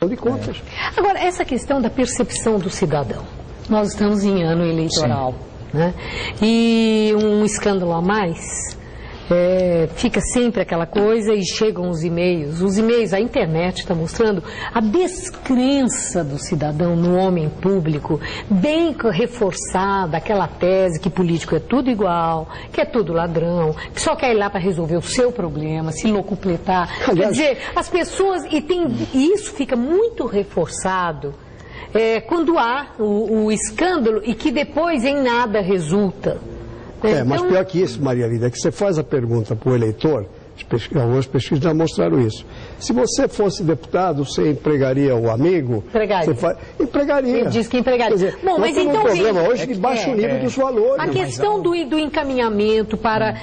de contas. Agora, essa questão da percepção do cidadão. Nós estamos em ano eleitoral, né? E um escândalo a mais, fica sempre aquela coisa e chegam os e-mails, a internet está mostrando a descrença do cidadão no homem público, bem reforçada, aquela tese que político é tudo igual, que é tudo ladrão, que só quer ir lá para resolver o seu problema, se locupletar. Quer dizer, as pessoas, e isso fica muito reforçado quando há o escândalo e que depois em nada resulta. Mas pior que isso, Maria Lídia, é que você faz a pergunta para o eleitor, algumas pesquisas já mostraram isso. Se você fosse deputado, você empregaria o amigo? Empregaria. Ele diz que empregaria. Quer dizer, nós temos um problema hoje de baixo nível dos valores. A questão do encaminhamento para...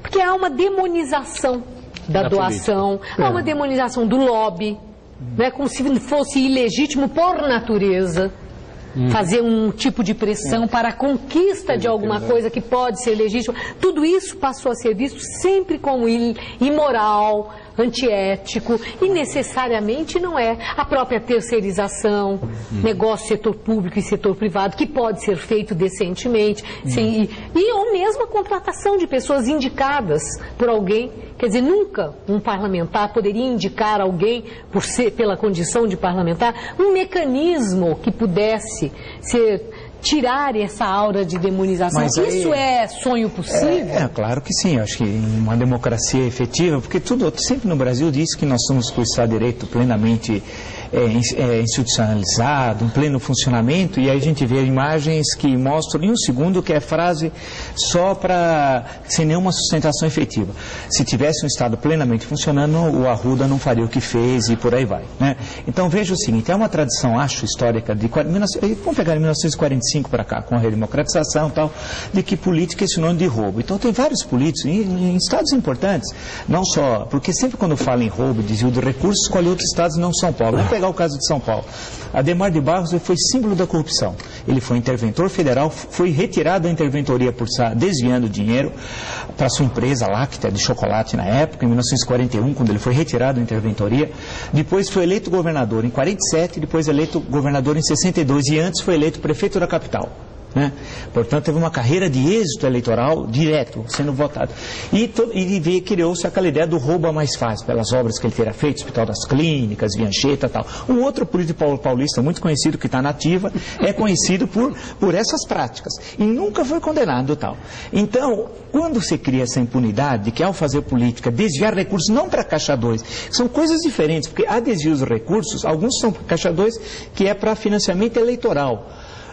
porque há uma demonização da doação, há uma demonização do lobby, né, como se fosse ilegítimo por natureza. Fazer um tipo de pressão para a conquista de alguma coisa que pode ser legítima. Tudo isso passou a ser visto sempre como imoral, antiético, e necessariamente não é. A própria terceirização, negócio, setor público e setor privado, que pode ser feito decentemente, ou mesmo a contratação de pessoas indicadas por alguém. Quer dizer, nunca um parlamentar poderia indicar alguém, pela condição de parlamentar, um mecanismo que pudesse tirar essa aura de demonização. Mas isso é sonho possível? Claro que sim. Eu acho que uma democracia efetiva, porque sempre no Brasil diz que nós somos com o Estado de Direito plenamente institucionalizado, um pleno funcionamento, e aí a gente vê imagens que mostram em um segundo que é frase só sem nenhuma sustentação efetiva. Se tivesse um Estado plenamente funcionando, o Arruda não faria o que fez e por aí vai, né? Então veja o seguinte, é uma tradição, acho, histórica vamos pegar em 1945 para cá, com a redemocratização e tal, de que política é sinônimo de roubo. Então tem vários políticos em estados importantes, não só, porque sempre quando fala em roubo, desvio de recursos, escolhe outros estados não São Paulo. Vamos pegar o caso de São Paulo. Adhemar de Barros foi símbolo da corrupção. Ele foi interventor federal, foi retirado da interventoria por estar desviando dinheiro para sua empresa Lacta de chocolate na época, em 1941, quando ele foi retirado da interventoria. Depois foi eleito governador em 47, depois eleito governador em 62 e antes foi eleito prefeito da capital. Né? Portanto, teve uma carreira de êxito eleitoral direto, sendo votado. E criou-se aquela ideia do roubo a mais fácil, pelas obras que ele teria feito, Hospital das Clínicas, Viancheta e tal. Um outro político paulista muito conhecido, que está na ativa, é conhecido por essas práticas. E nunca foi condenado tal. Então, quando se cria essa impunidade, que ao fazer política, desviar recursos, não para Caixa 2, são coisas diferentes, porque há desvios de recursos, alguns são para Caixa 2, que é para financiamento eleitoral.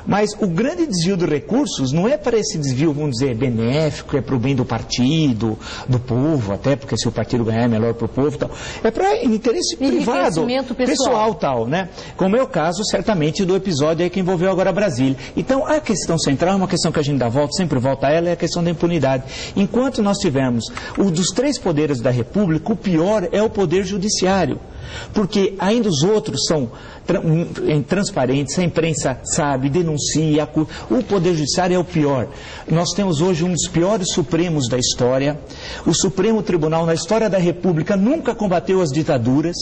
Mas o grande desvio de recursos não é para esse desvio, vamos dizer, benéfico, é para o bem do partido, do povo, até porque se o partido ganhar é melhor para o povo, tal. É para interesse privado, pessoal, tal, né? Como é o caso, certamente, do episódio aí que envolveu agora Brasília. Então, a questão central, uma questão que a gente dá volta, sempre volta a ela, é a questão da impunidade. Enquanto nós tivermos dos três poderes da República, o pior é o poder judiciário. Porque ainda os outros são transparentes, a imprensa sabe, denuncia, o Poder Judiciário é o pior. Nós temos hoje um dos piores Supremos da história. O Supremo Tribunal, na história da República, nunca combateu as ditaduras.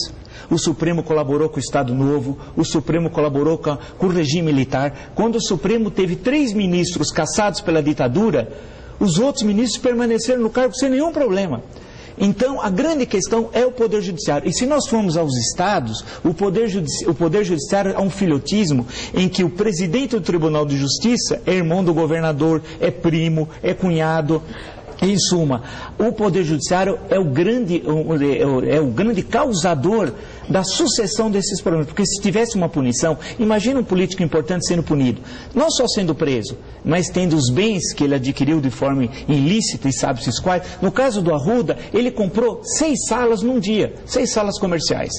O Supremo colaborou com o Estado Novo, o Supremo colaborou com o regime militar. Quando o Supremo teve 3 ministros cassados pela ditadura, os outros ministros permaneceram no cargo sem nenhum problema. Então, a grande questão é o Poder Judiciário. E se nós formos aos estados, o Poder Judiciário é um filhotismo em que o presidente do Tribunal de Justiça é irmão do governador, é primo, é cunhado. Em suma, o Poder Judiciário é o grande causador da sucessão desses problemas. Porque se tivesse uma punição, imagina um político importante sendo punido, não só sendo preso, mas tendo os bens que ele adquiriu de forma ilícita e sabe-se quais. No caso do Arruda, ele comprou 6 salas num dia, 6 salas comerciais.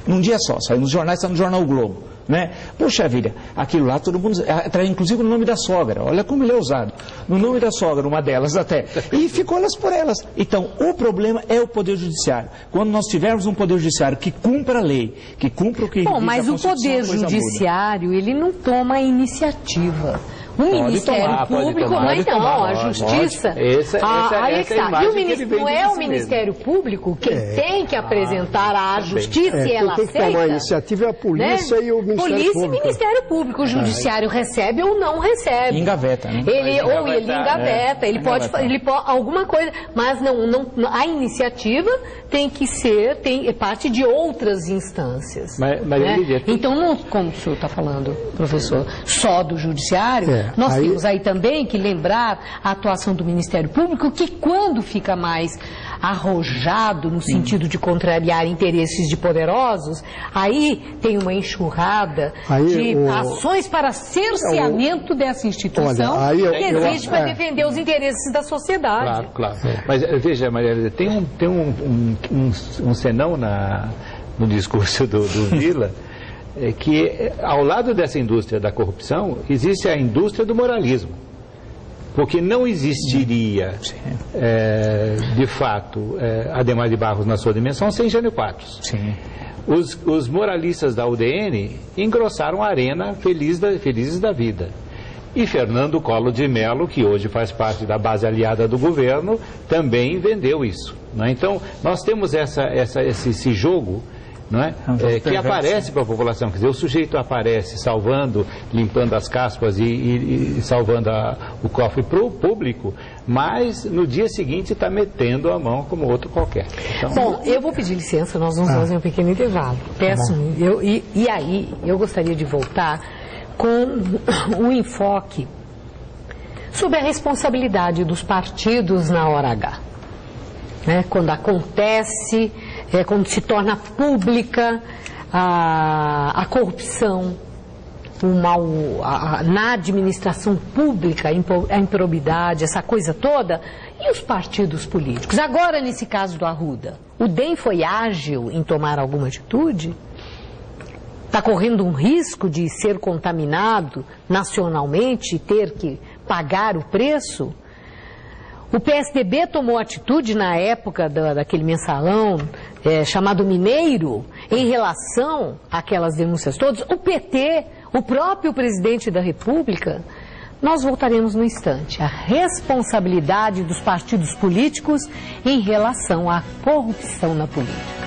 Num dia só, saiu nos jornais, está no jornal O Globo. Né? Poxa vida, aquilo lá todo mundo, inclusive no nome da sogra, olha como ele é usado, no nome da sogra, uma delas até, e ficou elas por elas. Então, o problema é o Poder Judiciário. Quando nós tivermos um Poder Judiciário que cumpra a lei, que cumpra o que diz a Constituição, mas o Poder Judiciário, ele não toma a iniciativa. O Ministério Público, mas não, a Justiça. Aí está. E não é o Ministério Público quem tem que apresentar à Justiça e ela aceita? Quem tem que tomar a iniciativa é a polícia, né? E o Ministério Público. Polícia e Ministério Público. O Judiciário recebe ou não recebe. Engaveta, né? Ele engaveta, ele pode alguma coisa, mas a iniciativa tem que ser, parte de outras instâncias. Né? Então, não, como o senhor está falando, professor, só do Judiciário, nós temos aí também que lembrar a atuação do Ministério Público, que quando fica mais arrojado no sentido de contrariar interesses de poderosos, aí tem uma enxurrada de ações para cerceamento dessa instituição que existe para defender os interesses da sociedade. Claro. Mas veja, Maria, tem um senão no discurso do Vila, que ao lado dessa indústria da corrupção existe a indústria do moralismo. Porque não existiria, de fato, Adhemar de Barros na sua dimensão sem Jânio Quadros. Os moralistas da UDN engrossaram a arena felizes da vida. E Fernando Collor de Mello, que hoje faz parte da base aliada do governo, também vendeu isso. Né? Então, nós temos esse jogo, não é? Que aparece para a população. Quer dizer, o sujeito aparece salvando, limpando as caspas e salvando o cofre para o público, mas no dia seguinte está metendo a mão como outro qualquer. Então... Bom, eu vou pedir licença, nós vamos fazer um pequeno intervalo. E aí eu gostaria de voltar com um enfoque sobre a responsabilidade dos partidos na hora H. Né? Quando acontece, quando se torna pública a corrupção, o mal na administração pública, a improbidade, essa coisa toda, e os partidos políticos. Agora, nesse caso do Arruda, o DEM foi ágil em tomar alguma atitude? Está correndo um risco de ser contaminado nacionalmente e ter que pagar o preço? O PSDB tomou atitude na época daquele mensalão chamado Mineiro em relação àquelas denúncias todas. O PT, o próprio presidente da República. Nós voltaremos no instante. A responsabilidade dos partidos políticos em relação à corrupção na política.